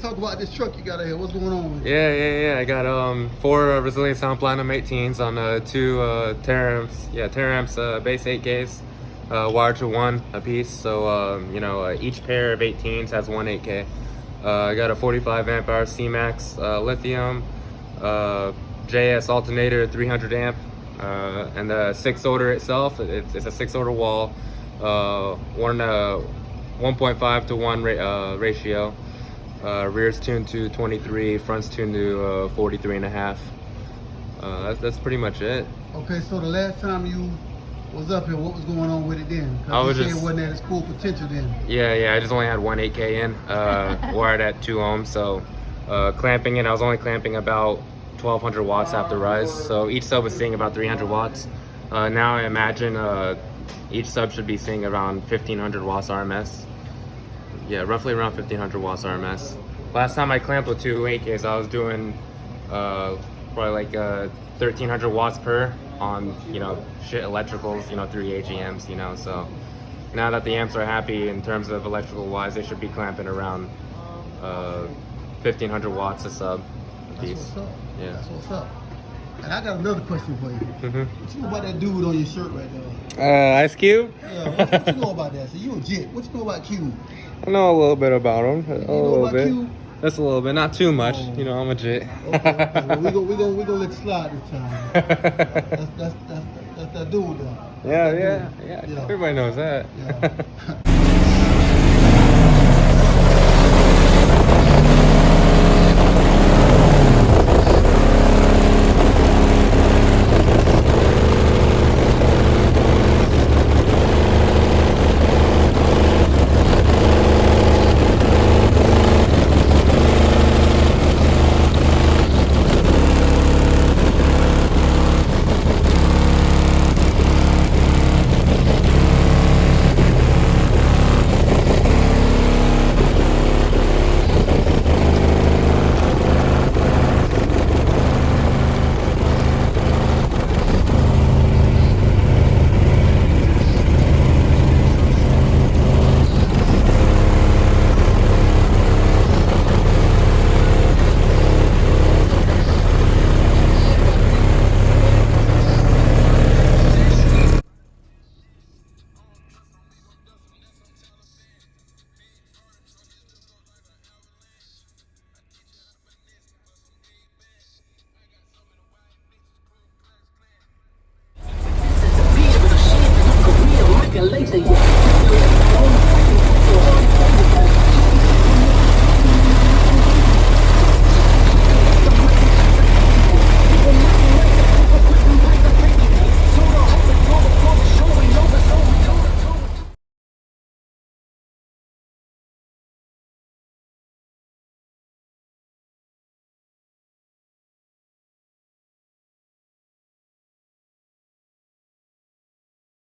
talk about this truck you got out here. What's going on with it? Yeah. I got 4 Resilient Sound Platinum 18s on 2 Teramps base 8Ks, wired to 1 a piece. So each pair of 18s has 1 8K. I got a 45 amp hour C-Max lithium, JS alternator 300 amp, and the 6-odor itself. It's a 6-odor wall, 1.5 to 1 ratio. Rear's tuned to 23, front's tuned to 43 and a half. That's pretty much it. Okay, so the last time you was up here, what was going on with it then? I was Because just- it wasn't at its full potential then. Yeah, I just only had 1 8K in, wired at 2 ohms. So clamping it, I was only clamping about 1200 watts after rise. So each sub was seeing about 300 watts. Now I imagine each sub should be seeing around 1500 watts RMS. Yeah, roughly around 1500 watts RMS. Last time I clamped with 2 8Ks, I was doing probably like 1300 watts per on shit electricals, 3 AGMs, So now that the amps are happy in terms of electrical wise, they should be clamping around 1500 watts a sub a That's piece. what's up. Yeah. That's what's up. And I got another question for you. What you know about that dude on your shirt right there? Ice Cube? Yeah, what you know about that? So you a jit. What you know about Q? I know a little bit about him. A know little about bit. Q? Just a little bit, not too much. Oh. I'm a jit. Okay. Well, we gonna let it slide this time. That's that dude though. Yeah. Yeah. Everybody knows that. Yeah.